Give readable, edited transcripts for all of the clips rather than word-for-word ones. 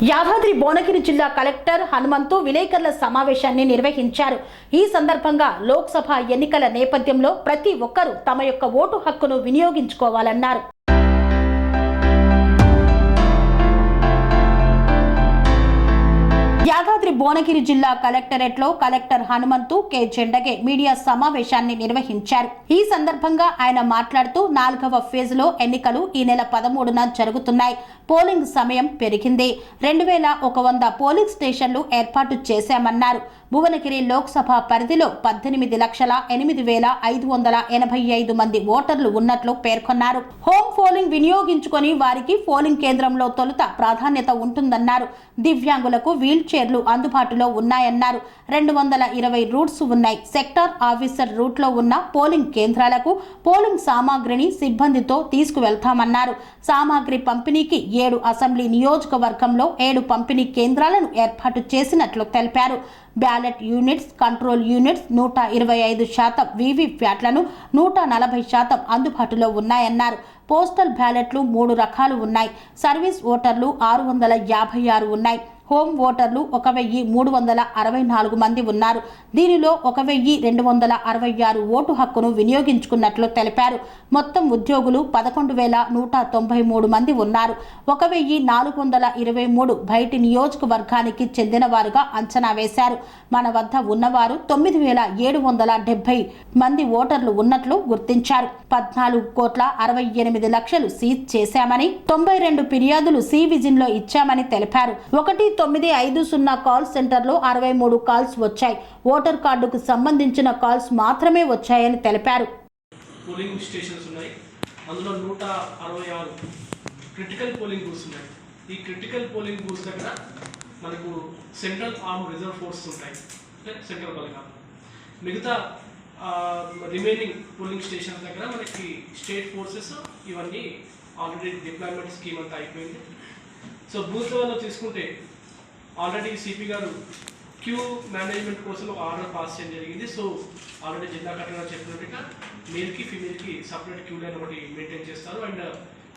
యాదాద్రి భువనగిరి జిల్లా కలెక్టర్ హనుమంతు విలేకరుల సమావేశాన్ని నిర్వహించారు. ఈ సందర్భంగా లోక్సభ ఎన్నికల నేపథ్యంలో ప్రతి ఒక్కరూ తమ యొక్క ఓటు హక్కును వినియోగించుకోవాలన్నారు. యాదాద్రి భువనగిరి జిల్లా కలెక్టరేట్లో collector Hanumanthu K Zendage media సమావేశాన్ని నిర్వహించారు. ఈ సందర్భంగా ఆయన మాట్లాడుతూ 4వ ఫేజ్లో ఎన్నికలు ఈ నెల 13న జరుగుతున్నాయి. పోలింగ్ సమయం పెరిగింది. 2100 పోలింగ్ స్టేషన్లు ఏర్పాటు చేశామన్నారు. భువనగిరి లోక్సభ పరిధిలో 18,08,585 మంది ఓటర్లు ఉన్నట్లు పేర్కొన్నారు. హోమ్ పోలింగ్ వినియోగించుకొని వారికి పోలింగ్ కేంద్రంలో తొలుత ప్రాధాన్యత ఉంటుందన్నారు. దివ్యాంగులకు వీల్ చైర్లు అందుబాటులో ఉన్నాయన్నారు. 220 రూట్స్ ఉన్నాయి. సెక్టార్ ఆఫీసర్ రూట్ లో ఉన్న పోలింగ్ కేంద్రాలకు పోలింగ్ సామాగ్రిని సిబ్బందితో తీసుకువెళ్తామన్నారు. సామాగ్రి పంపిణీకి 7 అసెంబ్లీ నియోజకవర్గంలో 7 పంపిణీ కేంద్రాలను ఏర్పాటు చేసినట్లు తెలిపారు. బ్యాలెట్ యూనిట్స్, కంట్రోల్ యూనిట్స్ 125% వీవీప్యాట్లను 140% అందుబాటులో ఉన్నాయన్నారు. పోస్టల్ బ్యాలెట్లు 3 రకాలు ఉన్నాయి. సర్వీస్ ఓటర్లు 656 ఉన్నాయి. హోమ్ ఓటర్లు 1364 మంది ఉన్నారు. దీనిలో 1266 ఓటు హక్కును వినియోగించుకున్నట్లు తెలిపారు. మొత్తం ఉద్యోగులు 11,193 మంది ఉన్నారు. 1423 బయటి నియోజకవర్గానికి చెందిన వారుగా అంచనా వేశారు. మన వద్ద ఉన్నవారు 9,770 మంది ఓటర్లు ఉన్నట్లు గుర్తించారు. 14,68,00,000 సీజ్ చేశామని, 92 ఫిర్యాదులు సి విజిన్ లో ఇచ్చామని తెలిపారు. 1950 కాల్ సెంటర్లో 63 కాల్స్ వచ్చాయి. ఓటర్ కార్డుకు సంబంధించిన కాల్స్ మాత్రమే వచ్చాయని తెలిపారు. పోలింగ్ స్టేషన్స్ ఉన్నాయి. అందులో 166 క్రిటికల్ పోలింగ్ బూత్స్ ఉన్నాయి. ఈ క్రిటికల్ పోలింగ్ బూత్స్ దగ్గర మనకు సెంట్రల్ ఆర్మ్ రిజర్వ్ ఫోర్స్ ఉంటాయి, సెంట్రల్ బలగాలు. మిగతా రిమైనింగ్ పోలింగ్ స్టేషన్స్ దగ్గర మనకి స్టేట్ ఫోర్సెస్ ఇవన్నీ ఆల్రెడీ డిప్లాయ్మెంట్ స్కీమ్ అంతా అయిపోయింది. సో బూత్ లెవెల్లో తీసుకుంటే ఆల్రెడీ సిపి గారు క్యూ మేనేజ్మెంట్ కోసం ఒక ఆర్డర్ పాస్ చేయడం జరిగింది. సో ఆల్రెడీ జిల్లా కలెక్టర్ చెప్పినట్టుగా మేల్కి ఫీమేల్కి సపరేట్ క్యూ లైన్ ఒకటి మెయింటైన్ చేస్తారు. అండ్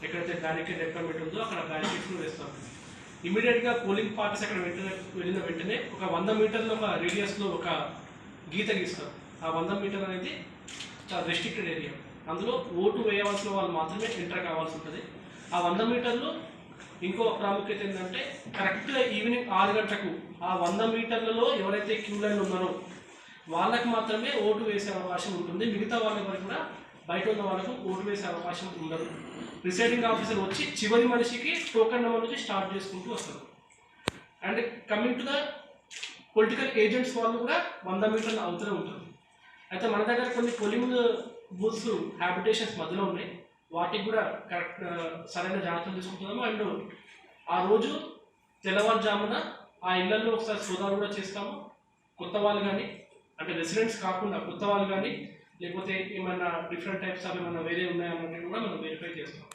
ఎక్కడైతే బ్యారికేడ్ రిక్వైర్మెంట్ ఉందో అక్కడ బ్యారికేడ్స్ను వేస్తారు. ఇమీడియట్గా పోలింగ్ పార్టీస్ అక్కడ వెళ్ళిన వెంటనే ఒక 100 మీటర్ల ఒక రేడియస్లో ఒక గీత గీస్తారు. ఆ 100 మీటర్ అనేది చాలా రెస్ట్రిక్టెడ్ ఏరియా. అందులో ఓటు వేయవలసిన వాళ్ళు మాత్రమే ఎంటర్ కావాల్సి ఉంటుంది. ఆ 100 మీటర్లు ఇంకో ప్రాముఖ్యత ఏంటంటే కరెక్ట్గా ఈవినింగ్ 6 గంటలకు ఆ 100 మీటర్లలో ఎవరైతే క్యూ లైన్ ఉన్నారో వాళ్ళకి మాత్రమే ఓటు వేసే అవకాశం ఉంటుంది. మిగతా వాళ్ళ వరకు కూడా బయట ఉన్న వాళ్ళకు ఓటు వేసే అవకాశం ఉండదు. ప్రిసైడింగ్ ఆఫీసర్ వచ్చి చివరి మనిషికి టోకెన్ నెంబర్ నుంచి స్టార్ట్ చేసుకుంటూ వస్తారు. And coming to the political agents వాళ్ళు కూడా 100 మీటర్ల అవతలే ఉంటారు. అయితే మన దగ్గర కొన్ని పోలింగ్ బూత్స్ హ్యాబిటేషన్స్ మధ్యలో ఉన్నాయి. వాటికి కూడా కరెక్ట్ సరైన జాగ్రత్తలు తీసుకుంటున్నాము. అండ్ ఆ రోజు తెల్లవారుజామున ఆ ఇళ్లలో ఒకసారి సోదాలు కూడా చేస్తాము. కొత్త వాళ్ళు కానీ, అంటే రెసిడెంట్స్ కాకుండా కొత్త వాళ్ళు కానీ, లేకపోతే ఏమైనా డిఫరెంట్ టైప్స్ ఆఫ్ ఏమైనా వేరే ఉన్నాయన్నట్టు కూడా మనం వెరిఫై చేస్తాం.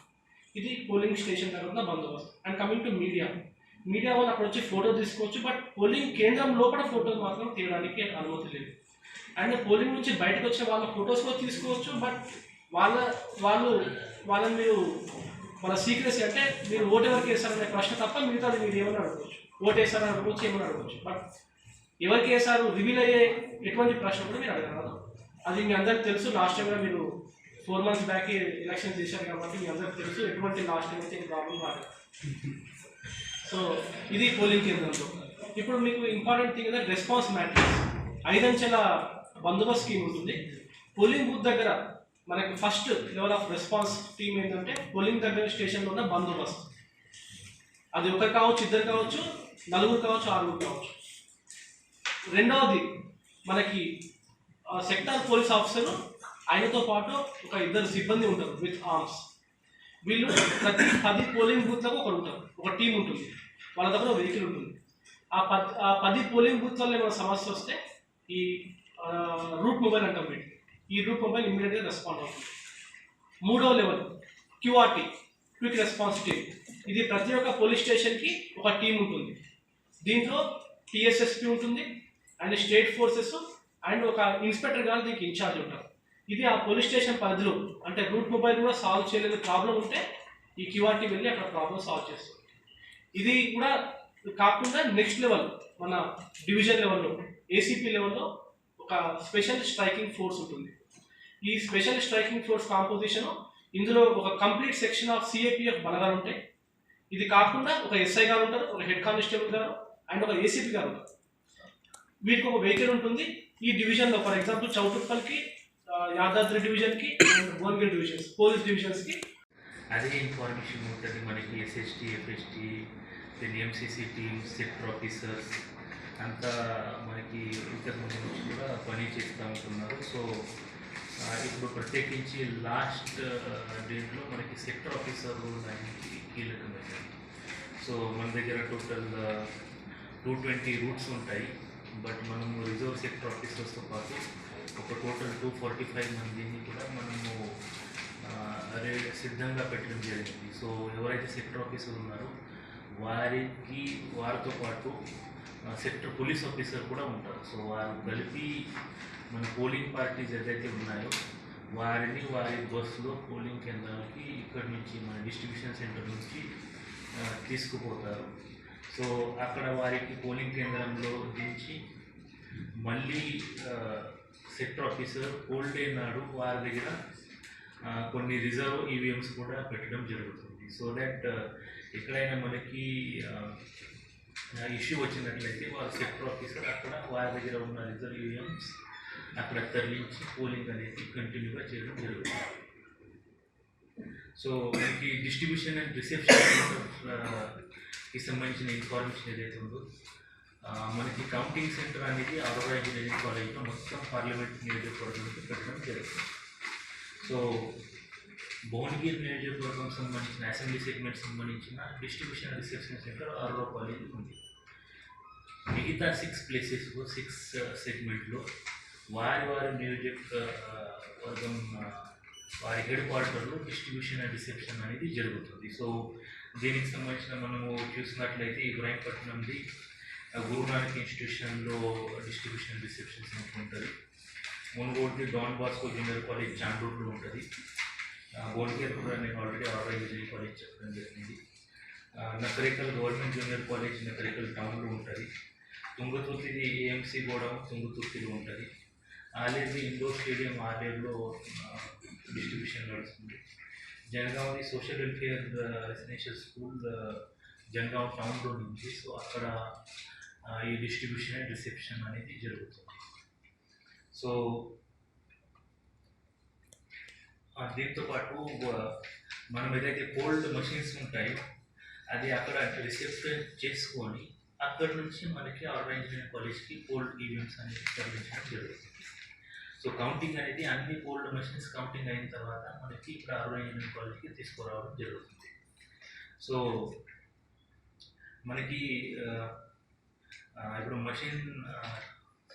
ఇది పోలింగ్ స్టేషన్ తర్వాత బందోబస్తు. అండ్ కమింగ్ టు మీడియా వాళ్ళు అక్కడ వచ్చి ఫోటో తీసుకోవచ్చు. బట్ పోలింగ్ కేంద్రం లోపల ఫోటోలు మాత్రం తీయడానికి అనుమతి లేదు. అండ్ పోలింగ్ నుంచి బయటకు వచ్చే వాళ్ళ ఫొటోస్ కూడా తీసుకోవచ్చు. బట్ వాళ్ళని మీరు వాళ్ళ సీక్రెసీ, అంటే మీరు ఓటు ఎవరికి వేస్తారనే ప్రశ్న తప్ప మిగతాది మీరు ఏమన్నా అడగవచ్చు. ఓటు వేస్తారని అడగవచ్చు, ఏమన్నా అడగవచ్చు. బట్ ఎవరికి వేసారు రివీల్ అయ్యే ఎటువంటి ప్రశ్న కూడా మీరు అడగరాదు. అది మీ అందరికి తెలుసు. లాస్ట్ టైం కూడా మీరు 4 months బ్యాక్ ఎలక్షన్ చేశారు కాబట్టి మీ అందరికి తెలుసు ఎటువంటి లాస్ట్ టైం అయితే ప్రాబ్లం రాలేదు. సో ఇది పోలింగ్ కేంద్రంలో. ఇప్పుడు మీకు ఇంపార్టెంట్ థింగ్ ఏంటంటే రెస్పాన్స్ మ్యాట్రిక్స్ 5 అంచెల బందోబస్తు స్కీమ్ ఉంటుంది. పోలింగ్ బూత్ దగ్గర మనకి first level of response team ఏంటంటే పోలింగ్ దగ్గర స్టేషన్లో ఉన్న బందోబస్తు. అది ఒకరు కావచ్చు, ఇద్దరు కావచ్చు, 4 కావచ్చు, 6 కావచ్చు. రెండవది మనకి సెక్టార్ పోలీస్ ఆఫీసర్, ఆయనతో పాటు ఒక 2 సిబ్బంది ఉంటారు విత్ ఆర్మ్స్. వీళ్ళు ప్రతి 10 పోలింగ్ బూత్లకు ఒకరు ఉంటారు, ఒక టీం ఉంటుంది. వాళ్ళ దగ్గర వెహికల్ ఉంటుంది. ఆ 10 పోలింగ్ బూత్లలో ఏమైనా సమస్య వస్తే ఈ రూట్ మొబైల్ అంటాం వీటి, ఈ రూట్ మొబైల్ ఇమీడియట్గా రెస్పాండ్ అవుతుంది. 3వ level QRT, quick response team. ఇది ప్రతి ఒక్క పోలీస్ స్టేషన్కి ఒక టీం ఉంటుంది. దీంట్లో టీఎస్ఎస్పీ ఉంటుంది అండ్ స్టేట్ ఫోర్సెస్ అండ్ ఒక ఇన్స్పెక్టర్ గారు దీనికి ఇన్ఛార్జ్ ఉంటారు. ఇది ఆ పోలీస్ స్టేషన్ పరిధిలో, అంటే రూట్ మొబైల్ కూడా సాల్వ్ చేయలేదు ప్రాబ్లం ఉంటే ఈ క్యూఆర్టీ వెళ్ళి అక్కడ ప్రాబ్లం సాల్వ్ చేస్తుంది. ఇది కూడా కాకుండా నెక్స్ట్ లెవెల్ మన డివిజన్ లెవెల్లో ఏసీపీ లెవెల్లో ఒక స్పెషల్ స్ట్రైకింగ్ ఫోర్స్ ఉంటుంది. ఈ స్పెషల్ స్ట్రైకింగ్ ఫోర్స్ కాంపోజిషన్ ఇందులో ఒక కంప్లీట్ సెక్షన్ ఆఫ్ సిఏపిఎఫ్ బలగాలు ఉంటాయి. ఇది కాకుండా ఒక ఎస్ఐ గారు ఉంటారు, ఒక హెడ్ కానిస్టేబుల్ గారు అండ్ ఒక ఏసీపీ గారు ఉంటారు. వీటికి ఒక వెహికల్ ఉంటుంది. ఈ డివిజన్లో ఫర్ ఎగ్జాంపుల్ చౌటుప్పల్కి, యాదాద్రి డివిజన్కి అండ్ భువనగిరి డివిజన్స్ పోలీస్ డివిజన్స్కి అదే ఇన్ఫర్మేషన్ ఉంటుంది మనకి. SST, FST, then MCC teams, sector officers అంతా మనకి ఇంతకుముందు నుంచి కూడా పని చేస్తూ ఉంటున్నారు. సో ఇప్పుడు ప్రత్యేకించి లాస్ట్ డేట్లో మనకి సెక్టర్ ఆఫీసర్ దానికి కీలకమైనది. సో మన దగ్గర టోటల్ 220 రూట్స్ ఉంటాయి. బట్ మనము రిజర్వ్ సెక్టర్ ఆఫీసర్స్తో పాటు ఒక టోటల్ 245 మందిని కూడా మనము సిద్ధంగా పెట్టడం జరిగింది. సో ఎవరైతే సెక్టర్ ఆఫీసర్ ఉన్నారో వారితో పాటు సెక్టర్ పోలీస్ ఆఫీసర్ కూడా ఉంటారు. సో వారు కలిపి మన పోలింగ్ పార్టీస్ ఏదైతే ఉన్నాయో వారిని వారి బస్సులో పోలింగ్ కేంద్రాలకి ఇక్కడి నుంచి మన డిస్ట్రిబ్యూషన్ సెంటర్ నుంచి తీసుకుపోతారు. సో అక్కడ వారికి పోలింగ్ కేంద్రంలో దించి మళ్ళీ సెక్టర్ ఆఫీసర్ పోల్ డే నాడు వారి దగ్గర కొన్ని రిజర్వ్ ఈవీఎంస్ కూడా పెట్టడం జరుగుతుంది. సో దట్ ఎక్కడైనా మనకి ఇష్యూ వచ్చినట్లయితే వారు సెక్టర్ ఆఫీసర్ అక్కడ వారి దగ్గర ఉన్న రిజర్వ్ ఈవీఎంస్ అక్కడ తరలించి పోలింగ్ అనేది కంటిన్యూగా చేయడం జరుగుతుంది. సో మనకి డిస్ట్రిబ్యూషన్ అండ్ రిసెప్షన్ కి సంబంధించిన ఇన్ఫర్మేషన్ ఏదైతే ఉందో మనకి కౌంటింగ్ సెంటర్ అనేది ఆరోగ్య ఇంజనీరింగ్ కాలేజ్లో మొత్తం పార్లమెంట్ నియోజకవర్గంలో పెట్టడం జరుగుతుంది. సో భువనగిరి నియోజకవర్గం సంబంధించిన అసెంబ్లీ సెగ్మెంట్ సంబంధించిన డిస్ట్రిబ్యూషన్ రిసెప్షన్ సెంటర్ ఆరోగ్య కాలేజ్ ఉంది. మిగతా 6 ప్లేసెస్లో 6 సెగ్మెంట్లో వారి నియోజకవర్గం వారి హెడ్ క్వార్టర్లో డిస్ట్రిబ్యూషన్ అండ్ రిసెప్షన్ అనేది జరుగుతుంది. సో దీనికి సంబంధించిన మనము చూసినట్లయితే ఇబ్రాహీంపట్నంది గురునానక్ ఇన్స్టిట్యూషన్లో డిస్ట్రిబ్యూషన్ రిసెప్షన్ సెంటర్ ఉంటుంది. మునుగోడుది డాన్ బాస్కో జూనియర్ కాలేజ్ చాండూరులో ఉంటుంది. భువనగిరి కూడా నేను ఆల్రెడీ ఆర్ఐ ఇంజనీరింగ్ కాలేజ్ చెప్పడం జరిగింది. Nakrekal government junior college Nakrekal టౌన్లో ఉంటుంది. తుంగతుర్తిది ఏఎంసీ గూడెం తుంగతుర్తిలో ఉంటుంది. ఆలేరుది ఇండోర్ స్టేడియం ఆలేరులో డిస్ట్రిబ్యూషన్ నడుస్తుంది. జనగాంది social welfare residential school Jangaon టౌన్లో నుంచి. సో అక్కడ ఈ డిస్ట్రిబ్యూషన్ అండ్ రిసెప్షన్ అనేది జరుగుతుంది. సో దీంతో పాటు మనం ఏదైతే కోల్డ్ మషిన్స్ ఉంటాయో అది అక్కడ రిసెప్షన్ చేసుకొని అక్కడ నుంచి మనకి ఆర్ఐ ఇంజనీరింగ్ కాలేజ్కి కోల్డ్ ఈవెంట్స్ అనేది తరలించడం జరుగుతుంది. సో కౌంటింగ్ అనేది అన్ని కోల్డ్ మెషిన్స్ కౌంటింగ్ అయిన తర్వాత మనకి ఇక్కడ ఆర్ఐ ఇంజనీరింగ్ కాలేజ్కి తీసుకురావడం జరుగుతుంది. సో మనకి ఇప్పుడు మషిన్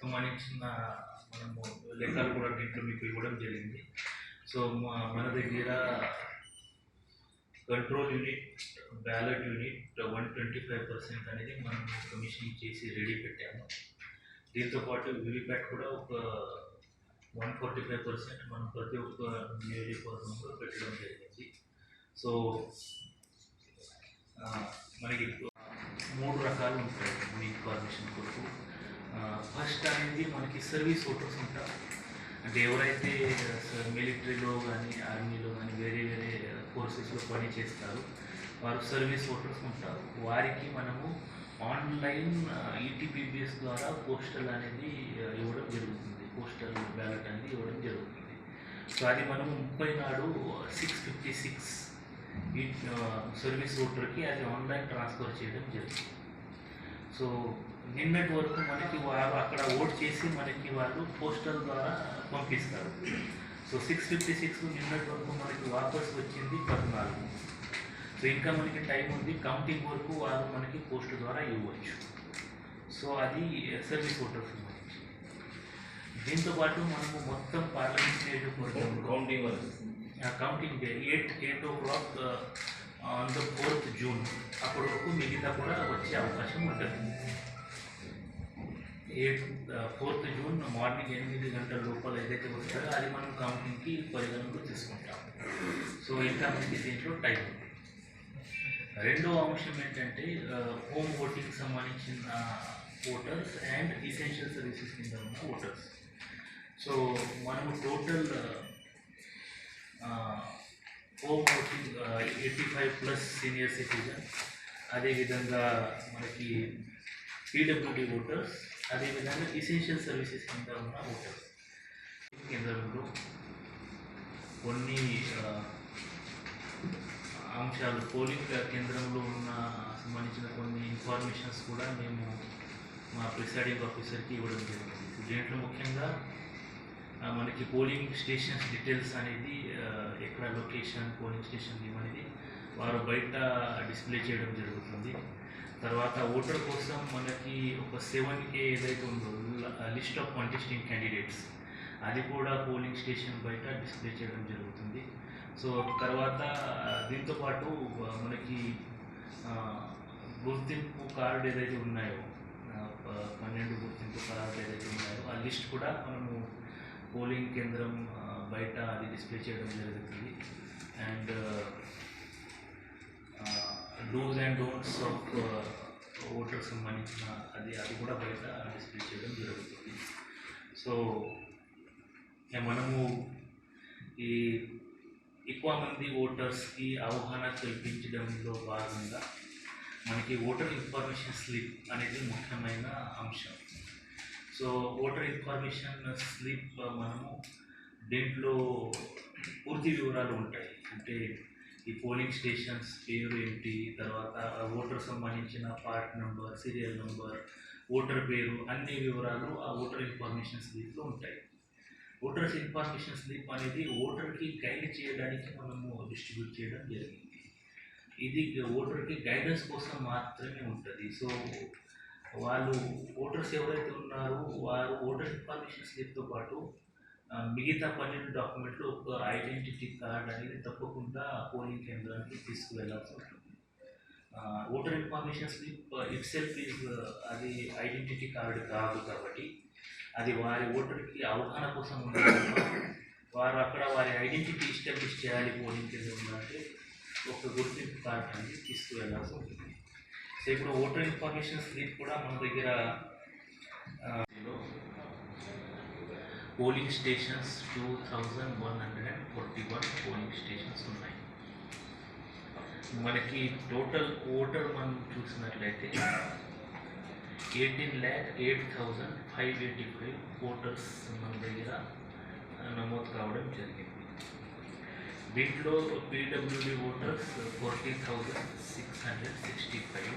సంబంధించిన మనము లెక్కలు కూడా దీంట్లో మీకు ఇవ్వడం జరిగింది. సో మన దగ్గర కంట్రోల్ యూనిట్, బ్యాలెట్ యూనిట్ 125% అనేది మనం కమిషన్ చేసి రెడీ పెట్టాము. దీంతోపాటు వివిప్యాట్ కూడా ఒక 145% మనం ప్రతి ఒక్క నియోజకవర్గంలో పెట్టడం జరిగింది. సో మనకి 3 రకాలు ఉంటాయి మీ ఇన్ఫర్మేషన్ కొరకు. ఫస్ట్ అనేది మనకి సర్వీస్ ఓటర్స్ ఉంటారు. అంటే ఎవరైతే మిలిటరీలో కానీ ఆర్మీలో కానీ వేరే ఫోర్సెస్లో పని చేస్తారు వారు సర్వీస్ ఓటర్స్ ఉంటారు. వారికి మనము ఆన్లైన్ ఈటీపీబీఎస్ ద్వారా పోస్టల్ అనేది ఇవ్వడం జరుగుతుంది. పోస్టల్ బ్యాలెట్ అనేది ఇవ్వడం జరుగుతుంది. సో అది మనము 30 నాడు 656 ఈ సర్వీస్ ఓటర్కి అది ఆన్లైన్ ట్రాన్స్ఫర్ చేయడం జరుగుతుంది. సో నిన్నటి వరకు మనకి వారు అక్కడ ఓట్ చేసి మనకి వాళ్ళు పోస్టల్ ద్వారా పంపిస్తారు. సో 656 నిన్నటి వరకు మనకి వాపస్ వచ్చింది 14. సో ఇంకా మనకి టైం ఉంది. కౌంటింగ్ వరకు వారు మనకి పోస్ట్ ద్వారా ఇవ్వచ్చు. సో అది సర్వీస్ ఓటర్స్ సంబంధించి. దీంతోపాటు మనము మొత్తం పార్లమెంట్ నియోజకవర్గం counting day 8 o'clock on the 4th June అప్పటి వరకు మిగతా కూడా వచ్చే అవకాశం ఉంటుంది. 4th June మార్నింగ్ 8 గంటల లోపల ఏదైతే వస్తారో అది మనం కౌంటింగ్కి పరిగణనలో తీసుకుంటాం. సో ఇంకా మనకి దీంట్లో టైం ఉంది. రెండో అంశం ఏంటంటే హోమ్ ఓటింగ్కి సంబంధించిన ఓటర్స్ అండ్ ఎసెన్షియల్ సర్వీసెస్ కింద ఉన్న ఓటర్స్. సో మనము total home voting 85+ senior citizen, అదేవిధంగా మనకి పీడబ్ల్యూడి ఓటర్స్, అదేవిధంగా ఎసెన్షియల్ సర్వీసెస్ కింద ఉన్న ఓటర్స్. కేంద్రంలో కొన్ని అంశాలు, పోలింగ్ కేంద్రంలో ఉన్న సంబంధించిన కొన్ని ఇన్ఫర్మేషన్స్ కూడా మేము మా ప్రిసైడింగ్ ఆఫీసర్కి ఇవ్వడం జరిగింది. దీంట్లో ముఖ్యంగా మనకి పోలింగ్ స్టేషన్స్ డీటెయిల్స్ అనేది ఎక్కడ లొకేషన్, పోలింగ్ స్టేషన్ ఏమనేది వారు బయట డిస్ప్లే చేయడం జరుగుతుంది. తర్వాత ఓటర్ కోసం మనకి ఒక 7A ఏదైతే ఉందో లిస్ట్ ఆఫ్ కంటెస్టింగ్ క్యాండిడేట్స్, అది కూడా పోలింగ్ స్టేషన్ బయట డిస్ప్లే చేయడం జరుగుతుంది. సో తర్వాత దీంతోపాటు మనకి గుర్తింపు కార్డు ఏదైతే ఉన్నాయో 12 గుర్తింపు కార్డు ఏదైతే ఉన్నాయో ఆ లిస్ట్ కూడా మనము పోలింగ్ కేంద్రం బయట అది డిస్ప్లే చేయడం జరుగుతుంది. And do's and don'ts of voters సంబంధించిన అది కూడా బయట డిస్ప్లే చేయడం జరుగుతుంది. సో మనము ఈ ఎక్కువ మంది ఓటర్స్కి అవగాహన కల్పించడంలో భాగంగా మనకి ఓటర్ ఇన్ఫర్మేషన్ స్లిప్ అనేది ముఖ్యమైన అంశం. సో ఓటర్ ఇన్ఫర్మేషన్ స్లిప్ మనము దీంట్లో పూర్తి వివరాలు ఉంటాయి. అంటే ఈ పోలింగ్ స్టేషన్స్ పేరు ఏంటి, తర్వాత ఓటర్ సంబంధించిన part number, serial number, voter పేరు, అన్ని వివరాలు ఆ ఓటర్ ఇన్ఫర్మేషన్ స్లిప్లో ఉంటాయి. ఓటర్స్ ఇన్ఫర్మేషన్ స్లిప్ అనేది ఓటర్కి గైడ్ చేయడానికి మనము డిస్ట్రిబ్యూట్ చేయడం జరిగింది. ఇది ఓటర్కి గైడెన్స్ కోసం మాత్రమే ఉంటుంది. సో వాళ్ళు ఓటర్స్ ఎవరైతే ఉన్నారో వారు ఓటర్ ఇన్ఫర్మేషన్ స్లిప్తో పాటు మిగతా 12 డాక్యుమెంట్లు, ఒక ఐడెంటిటీ కార్డ్ అనేది తప్పకుండా పోలింగ్ కేంద్రానికి తీసుకువెళ్ళాల్సి ఉంటుంది. Voter information slip itself is అది ఐడెంటిటీ కార్డు కాదు కాబట్టి అది వారి ఓటర్కి అవగాహన కోసం ఉండాలి. వారు అక్కడ వారి ఐడెంటిటీ ఎస్టాబ్లిష్ చేయాలి పోలింగ్ కేంద్రంలో అంటే ఒక గుర్తింపు కార్డు అనేది తీసుకువెళ్ళాల్సి ఉంటుంది. సో ఇప్పుడు ఓటర్ ఇన్ఫర్మేషన్ స్లిప్ కూడా మన దగ్గర పోలింగ్ స్టేషన్స్ 2141 పోలింగ్ స్టేషన్స్ ఉన్నాయి. మనకి టోటల్ ఓటర్ మనం చూసినట్లయితే 18,08,585 ఓటర్స్ మన దగ్గర నమోదు కావడం జరిగింది. దీంట్లో పీడబ్ల్యూడి ఓటర్స్ 40,665.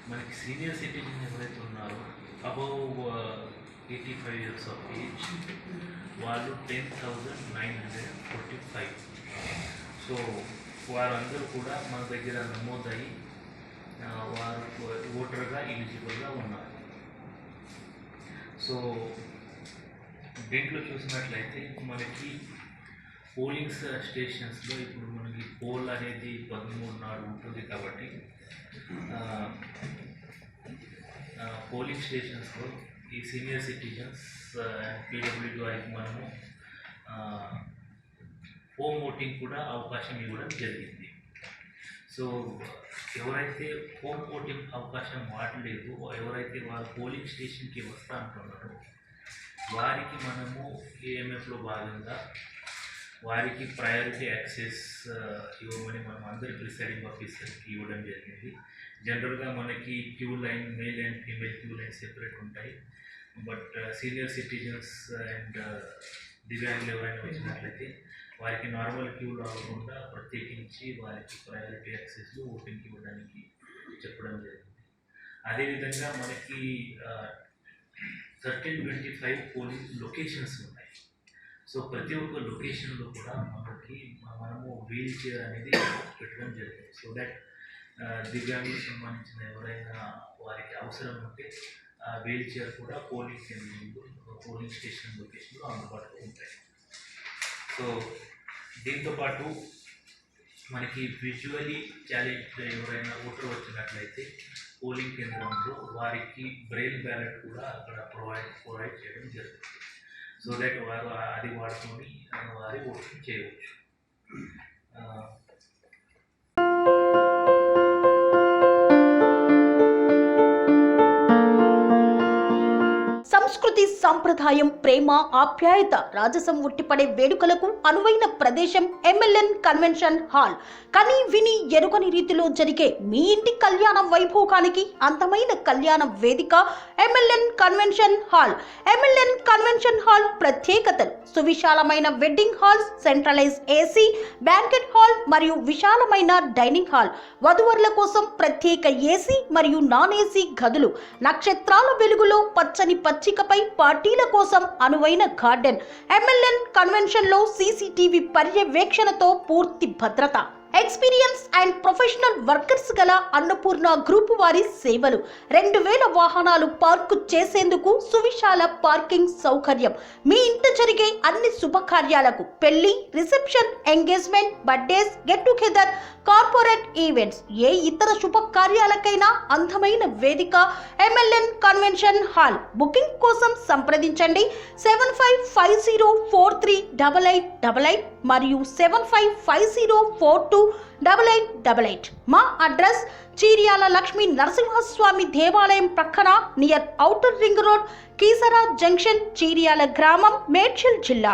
మనకి సీనియర్ సిటిజన్ ఎవరైతే ఉన్నారో అబౌవ్ 85 years ఆఫ్ ఏజ్ వాళ్ళు 10,945. సో వారందరూ కూడా మన దగ్గర నమోదయ్యి వారు ఓటర్గా ఎలిజిబుల్గా ఉన్నారు. సో దీంట్లో చూసినట్లయితే మనకి పోలింగ్ స్టేషన్స్లో ఇప్పుడు మనకి పోల్ అనేది 13 నాడు ఉంటుంది కాబట్టి పోలింగ్ స్టేషన్స్లో ఈ సీనియర్ సిటిజన్స్ అండ్ పీడబ్ల్యూడి వారికి మనము హోమ్ ఓటింగ్ కూడా అవకాశం ఇవ్వడం జరిగింది. సో ఎవరైతే హోమ్ ఓటింగ్ అవకాశం వాడలేదు, ఎవరైతే వారు పోలింగ్ స్టేషన్కి వస్తా అంటున్నారో వారికి మనము ఏఎంఎఫ్లో భాగంగా వారికి ప్రయారిటీ యాక్సెస్ ఇవ్వమని మనం అందరి ప్రిసైడింగ్ ఆఫీసర్కి ఇవ్వడం జరిగింది. జనరల్గా మనకి queue line, male and female queue line separate ఉంటాయి. బట్ సీనియర్ సిటిజన్స్ అండ్ దివ్యాంగులు ఎవరైనా వచ్చినట్లయితే వారికి నార్మల్ క్యూలో అవ్వకుండా ప్రత్యేకించి వారికి ప్రయారిటీ యాక్సెస్లో ఓటింగ్కి ఇవ్వడానికి చెప్పడం జరిగింది. అదేవిధంగా మనకి 1325 పోలింగ్ లొకేషన్స్ ఉన్నాయి. సో ప్రతి ఒక్క లొకేషన్లో కూడా మనము వీల్ చైర్ అనేది పెట్టడం జరిగింది. సో దట్ దివ్యాంగులకు సంబంధించిన ఎవరైనా వారికి అవసరం ఉంటే ఆ వీల్ చైర్ కూడా పోలింగ్ స్టేషన్ లొకేషన్లో అందుబాటులో ఉంటాయి. సో దీంతోపాటు మనకి విజువలీ ఛాలెంజ్ ఎవరైనా ఓటర్ వచ్చినట్లయితే పోలింగ్ కేంద్రంలో వారికి బ్రెయిల్ బ్యాలెట్ కూడా అక్కడ ప్రొవైడ్ చేయడం జరుగుతుంది. సో దట్ వారు అది వాడుకొని వారి ఓటింగ్ చేయవచ్చు. సంస్కృతి సంప్రదాయం, ప్రేమ, ఆప్యాయత, రాజసం ఉట్టిపడే వేడుకలకు అనువైన ప్రదేశం MLN కన్వెన్షన్ హాల్. కని విని ఎరుగని రీతిలో జరిగే మీ ఇంటి కళ్యాణ వైభోగానికి అందమైన కళ్యాణ వేదిక MLN convention hall. MLN convention hall ప్రత్యేకతలు: సువిశాలమైన wedding halls, centralise AC, banquet hall మరియు విశాలమైన డైనింగ్ హాల్, వధువరుల కోసం ప్రత్యేక AC మరియు నాన్ AC గదులు, నక్షత్రాల వెలుగులో పచ్చని పచ్చికపై పార్టీల కోసం అనువైన గార్డెన్. MLN కన్వెన్షన్ లో CCTV పర్యవేక్షణతో పూర్తి భద్రత. ఎక్స్పీరియన్స్ అండ్ ప్రొఫెషనల్ వర్కర్స్ గల అన్నపూర్ణ గ్రూప్ వారి సేవలు. 2000 వాహనాలు పార్కు చేసేందుకు సువిశాల పార్కింగ్ సౌకర్యం. మీ ఇంట జరిగే అన్ని శుభకార్యాలకు, పెళ్లి, reception, engagement, birthdays, get together, corporate events, ఏ ఇతర శుభకార్యాలకైనా అందమైన వేదిక MLN కన్వెన్షన్ హాల్. బుకింగ్ కోసం సంప్రదించండి 7550438888 మరియు 7550428888. మా అడ్రస్ చీర్యాల లక్ష్మీ నరసింహస్వామి దేవాలయం ప్రక్కన, near outer ring road, Keesara junction, Cheeryal గ్రామం, మేడ్చల్ జిల్లా.